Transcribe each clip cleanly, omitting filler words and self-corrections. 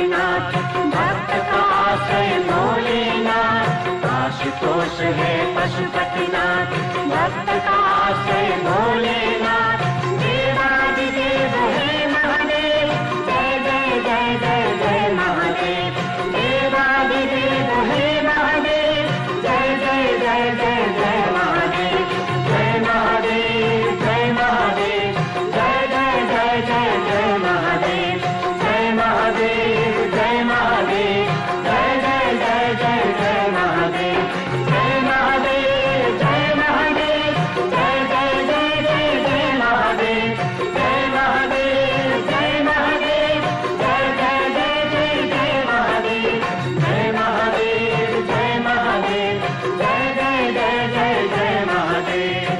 पशुपतिनाथ, भक्त का आश्रय भोलेनाथ। आशुतोष है पशुपतिनाथ, भक्त का आश्रय भोलेनाथ। देवादिदेव है महादेव, जय जय जय जय जय महादेव। देवादिदेव है महादेव, जय जय जय जय जय महादेव। जय महादेव जय महादेव, जय जय जय जय जय महादेव। जय महादेव जय महादेव, जय जय जय जय जय महादेव। जय महादेव जय महादेव, जय जय जय जय जय महादेव। जय महादेव जय महादेव, जय जय जय जय जय महादेव। जय महादेव जय महादेव, जय जय जय जय जय महादेव।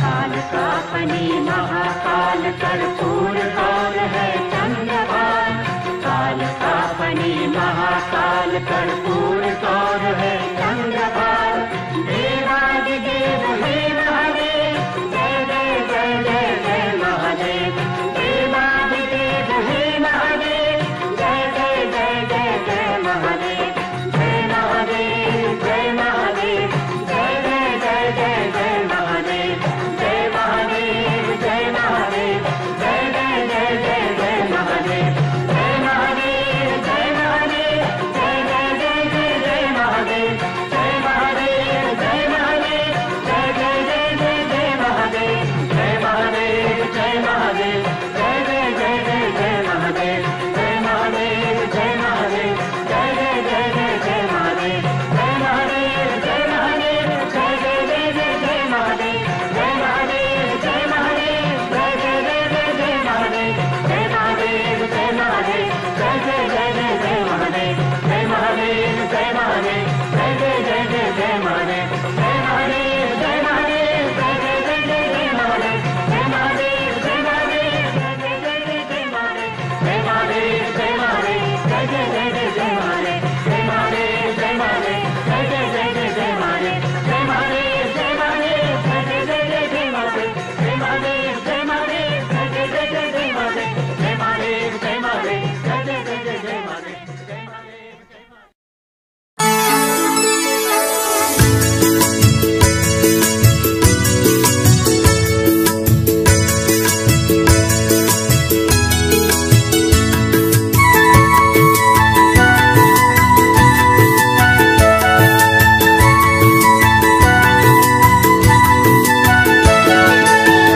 काल का फनी महाकाल कर्पूर गौर है चंद्रभान। काल का फनी महाकाल कर्पूर गौर है चंद्रभान। देवादिदेव हे महादेव, जय जय जय जय जय महादेव। देवादिदेव हे महादेव, जय जय जय जय जय महादेव। जय महादेव जय महादेव, जय जय जय जय जय महादेव। जय महादेव जय महादेव, जय जय जय जय जय महादेव। जय महादेव जय महादेव, जय जय जय जय जय महादेव। जय महादेव जय महादेव, जय जय जय जय जय महादेव। जय महादेव जय महादेव, जय जय जय जय जय महादेव। जय महादेव जय महादेव, जय जय जय जय जय महादेव। जय महादेव जय महादेव, जय जय जय जय जय महादेव। जय महादेव जय महादेव, जय जय जय जय जय महादेव। जय महादेव जय महादेव, जय जय जय जय जय महादेव। जय महादेव जय महादेव, जय जय जय जय जय महादेव। जय महादेव जय महादेव, जय जय जय जय जय महादेव। जय महादेव जय महादेव, जय जय जय जय जय महादेव। जय महादेव जय महादेव, जय जय जय जय जय महादेव। जय महादेव जय महादेव, जय जय जय जय जय महादेव। जय महादेव जय महादेव, जय जय जय जय जय महादेव। जय महादेव जय महादेव, जय जय जय जय जय महादेव। जय महादेव जय महादेव, जय जय जय जय जय महादेव। जय महादेव जय महादेव।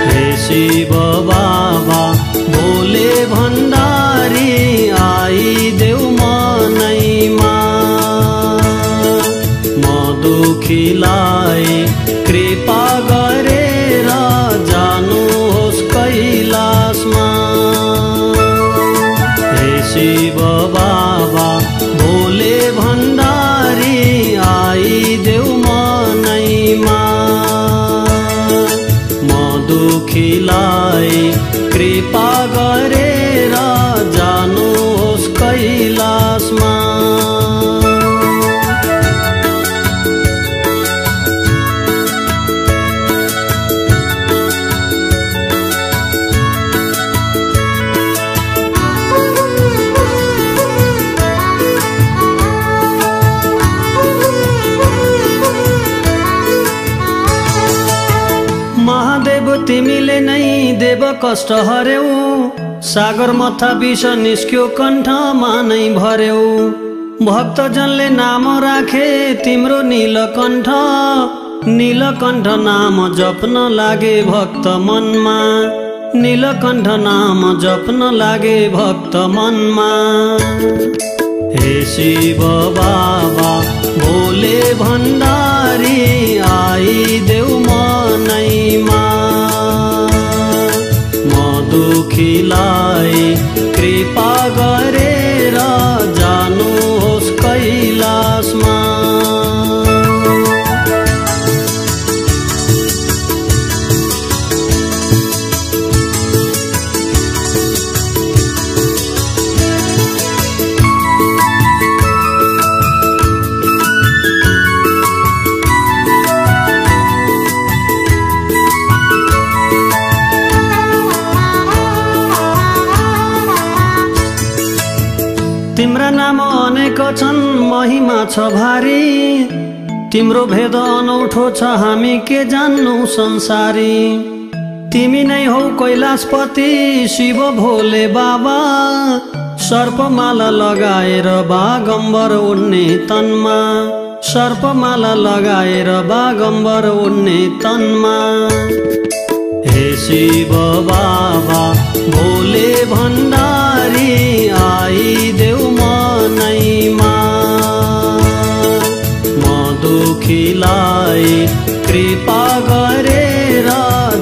हे शिव बाबा भोले भण्डारी आइदेऊ मनैमा। म दुखीलाई कृपा गरेर जानुहोस् कैलाशमा। हे शिव बाबा भोले भण्डारी आइदेऊ मनैमा। म दुखीलाई कृपा गरेर जानुहोस् कैलाशमा। महादेव तिमीले नै देव कष्ट हर्यौ। सागर मथा विष निस्क्यो कण्ठमा नै भर्यौ। भक्तजनले नाम राखे तिम्रो नीलकण्ठ। नीलकण्ठ नाम जप्न लागे भक्त मनमा। नीलकण्ठ नाम जप्न लागे भक्त मनमा। हे शिव बाबा भोले भण्डारी आइदेऊ मनैमा। म दुखीलाई कृपा गरेर जानुहोस् कैलाशमा। तिम्रा नाम अनेक छन् महिमा छ भारी, तिम्रो भेद अनौठो छ हामी के जान्नु संसारी। तिमी नै हौ कैलाशपति शिव भोले बाबा, सर्पमाला लगाएर बागम्बर उड्ने तनमा, सर्पमाला लगाएर बागम्बर उड्ने तनमा। हे शिव बाबा भोले भण्डारी आइदेऊ मनैमा, म दुखीलाई कृपा गरेर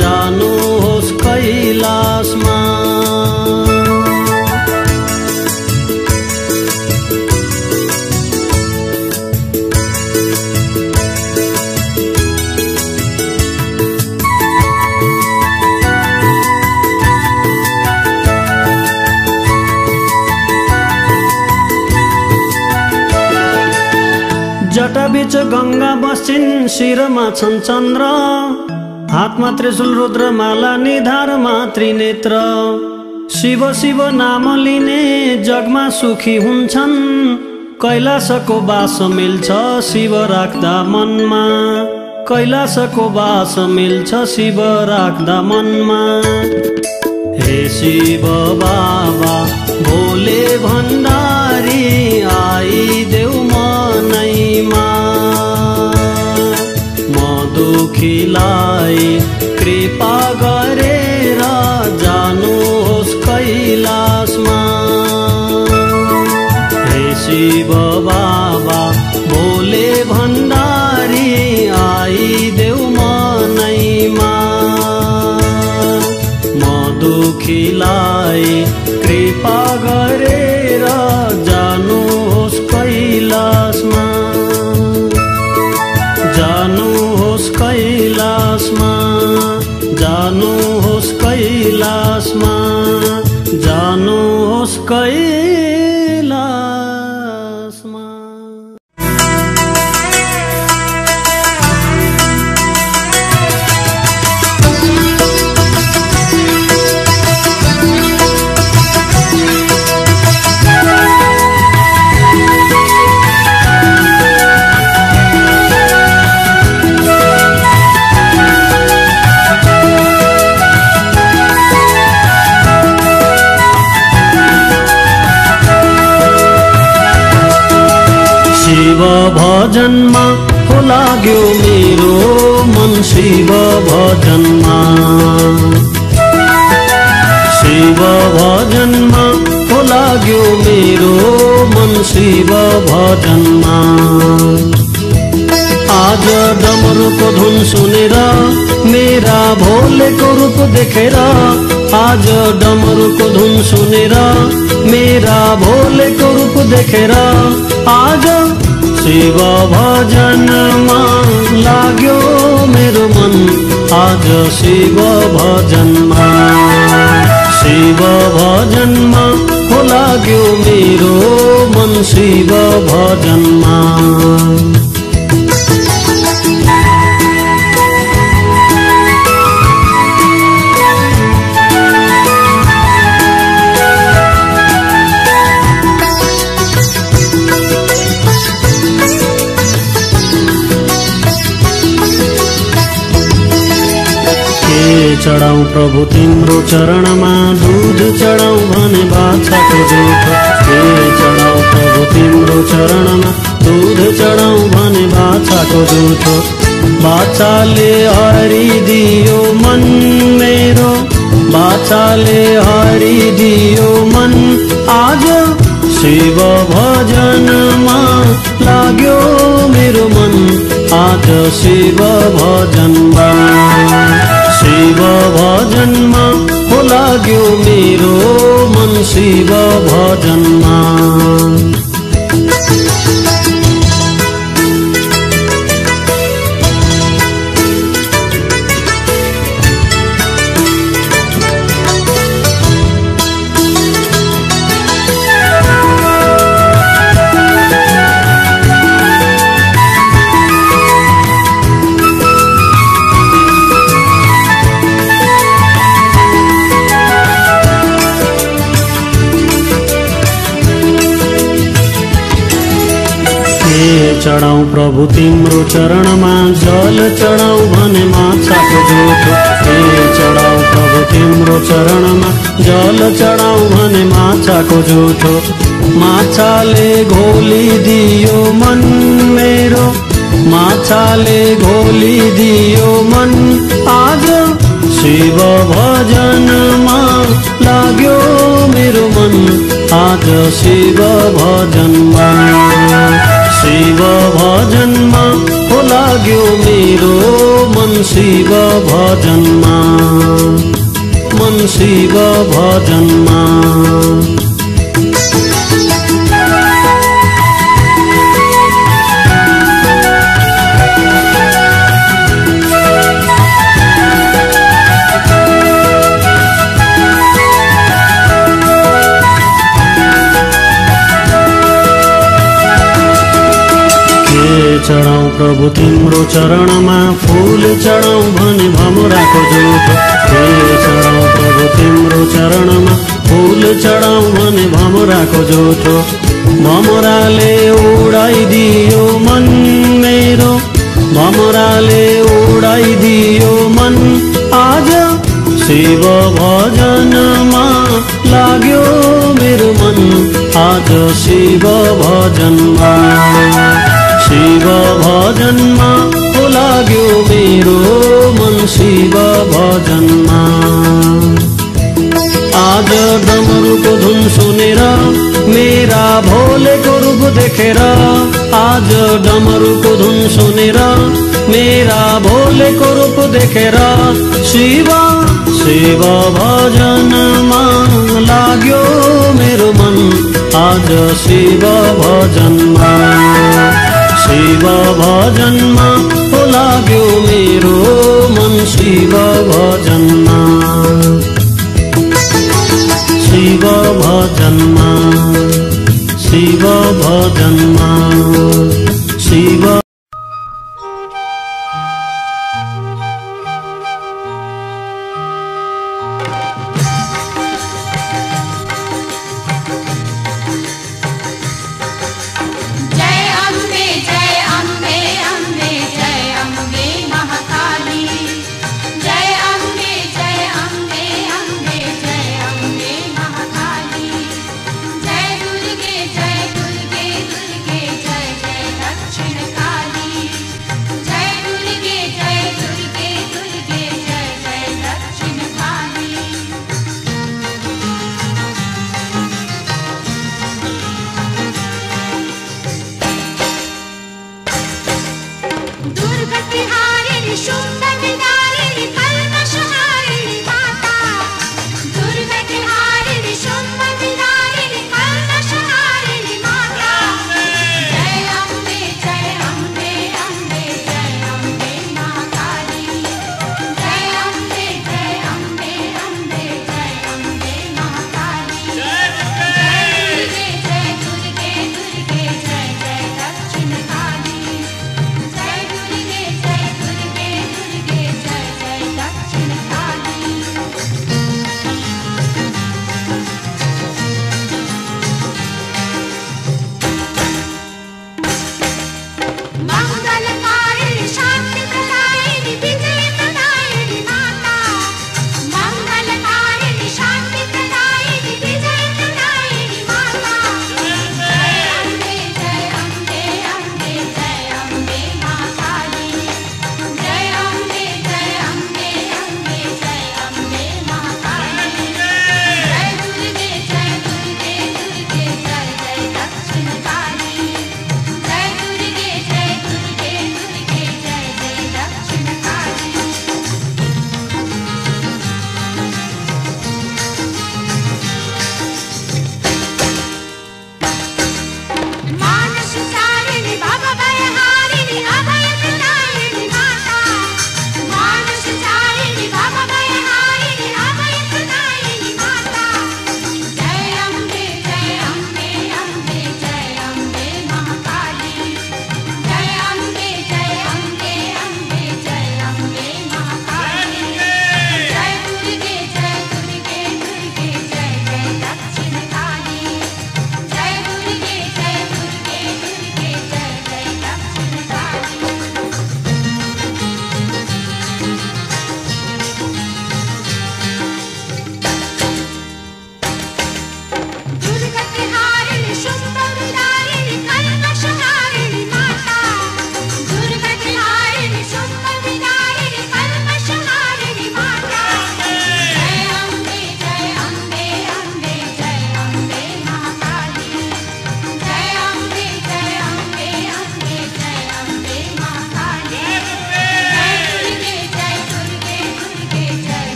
जानुहोस् कैलाशमा। जटा बीच गंगा बस्छिन् शिरमा छन् चन्द्र, हातमा त्रिशूल रुद्रमाला निधारमा त्रिनेत्र। शिव शिव नाम लिने जगमा सुखी हुन्छन्, कैलाशको बास मिल्छ शिव राख्दा मनमा, कैलाशको बास मिल्छ शिव राख्दा मनमा। हे शिव बाबा भोले भण्डारी आइदेऊ मनैमा, म दुखीलाई कृपा गरेर जानुहोस् कैलाशमा। हे शिव बाबा भोले भण्डारी आइदेऊ मनैमा, म दुखीलाई कृपा गरेर जानुहोस् कैलाशमा, जानुहोस् कैलाशमा, जानुहोस् कैलाशमा, जानुहोस् कैलाशमा। शिव भजनमा हो लाग्यो मेरो मन, शिव भजनमा, शिव भजनमा हो लाग्यो मेरो मन, शिव भजनमा। आज डमरुको धुन सुनेर मेरा भोलेको रूप देखेर, आज डमरुको धुन सुनेर मेरा भोलेको रूप देखेर, आज शिव भजनमा लाग्यो मेरो मन, आज शिव भजनमा, शिव भजनमा हो लाग्यो मेरो मन, शिव भजनमा। चढाऊ प्रभु तिम्रो चरणमा, दूध चढाऊ भने बाछाको दुध। के चढाऊ प्रभु तिम्रो चरणमा, दूध चढाऊ भने बाछाको दुध। बाछाले हरिदियो मन मेरो, बाछाले हरिदियो मन, आज शिव भजनमा लाग्यो मेरो मन, आज शिव भजनमा, शिव भजनमा हो लाग्यो मेरो मन, शिव भजनमा। चढाउँ प्रभु तिम्रो चरणमा, जल चढाउँ भने माछाको जोठो। के चढाउँ प्रभु तिम्रो चरणमा, जल चढाउँ भने माछाको जोठो। माछाले घोलिदियो मन मेरो, माछाले घोलिदियो मन, आज शिव भजनमा लाग्यो मेरो मन, आज शिव भजनमा, शिव भजनमा हो लाग्यो मेरो मन, शिव भजनमा, मन शिव भजनमा। चढाउँ प्रभु तिम्रो चरणमा, फूल चढाउँ भने भमराको जोठो। के चढाउँ प्रभु तिम्रो चरणमा, फूल चढाउँ भने भमराको जोठो। भमराले उडाइदियो मन मेरो, भमराले उडाइदियो मन, आज शिव भजनमा लाग्यो मेरो मन, आज शिव भजनमा, शिव भजनमा हो लाग्यो मेरो मन, शिव भजनमा। आज डमरुको धुन सुनेर मेरा भोलेको रूप देखेर, आज डमरुको धुन सुनेर मेरा भोलेको रूप देखेर, शिव शिव भजनमा लाग्यो मेरो मन, आज शिव भजनमा, शिव भजनमा हो लाग्यो मेरो मन, शिव भजनमा, शिव भजनमा, शिव भजनमा, शिव। जय अम्बे जय अम्बे, अम्बे जय अम्बे।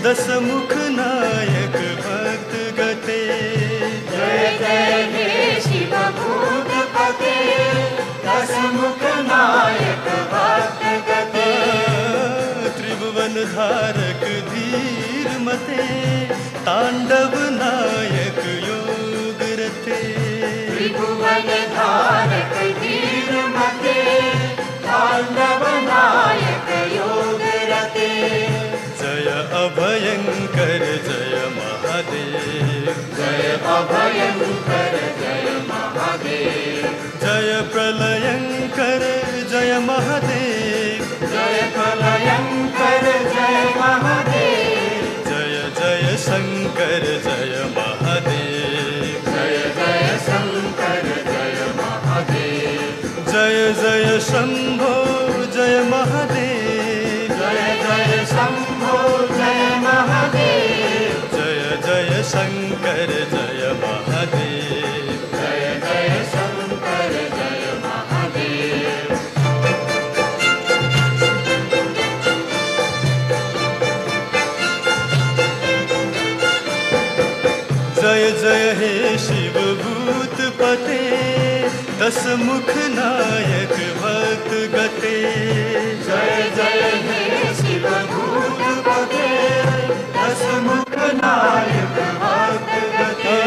दसमुख नायक भक्त गते। जय जय हे शिव भूतपते, दसमुख नायक भक्त गते। त्रिभुवन धारक धीर मते, तांडव नायक योग रते। त्रिभुवन धारक धीर मते, तांडव नायक योग रते। जय अभयंकर जय महादेव, जय अभयंकर जय महादेव। जय प्रलयंकर जय महादेव, जय प्रलयंकर जय महादेव। जय जय शंकर जय महादेव, जय जय शंकर जय महादेव। जय जय शंभो जय महादेव, जय जय शंभो जय महादेव। जय जय शंकर जय महादेव, जय जय शंकर जय महादेव। जय जय हे शिव भूतपते, दसमुख नायक भक्त गते। जय जय हे शिव भूतपते, दसमुख नायक भक्त गते।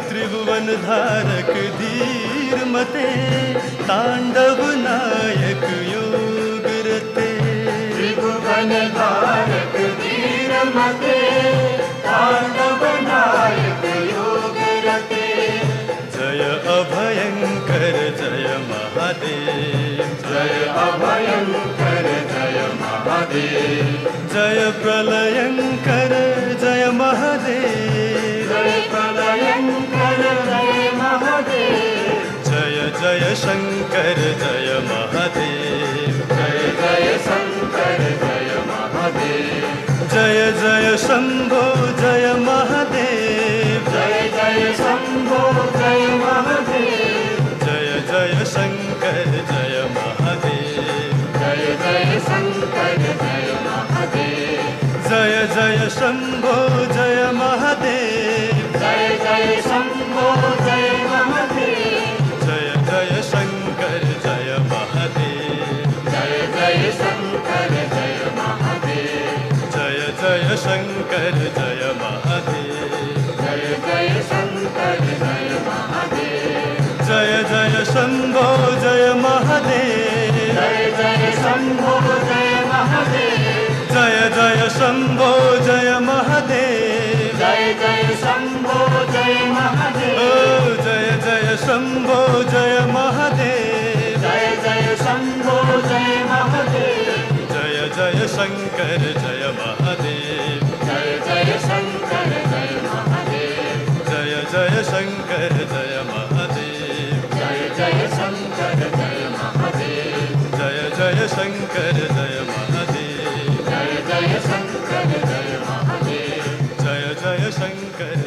त्रिभुवन धारक धीर मते, तांडव नायक योग रते। त्रिभुवन धारक धीर मते, तांडव नायक योग रते। जय अभयंकर जय महादेव, जय अभयंकर जय महादेव। जय प्रलयंकर जय महादेव, जय प्रलयंकर जय महादेव। जय जय शंकर जय महादेव, जय जय शंकर जय महादेव। जय जय शंभो जय महादेव, जय जय शंभो जय महादेव। जय जय शंकर जय महादेव, जय जय शंकर जय महादेव। जय जय शंभो जय महादेव, जय जय शंभो जय महादेव। जय जय शंकर जय महादेव, जय जय शंकर जय महादेव। जय जय शंकर जय महादेव, जय जय शंकर जय महादेव। जय जय शंभो जय महादेव, जय जय शंभो जय महादेव। जय जय शंभो जय महादेव, जय जय शंभो जय महादेव। ओ जय जय शंभो जय महादेव, जय जय शंभो जय महादेव। जय जय शंकर जय महादेव, जय जय शंकर जय महादेव। जय जय शंकर जय महादेव, जय जय शंकर जय महादेव। जय जय शंकर जय महादेव, जय जय शंकर जय महादेव। जय जय शंकर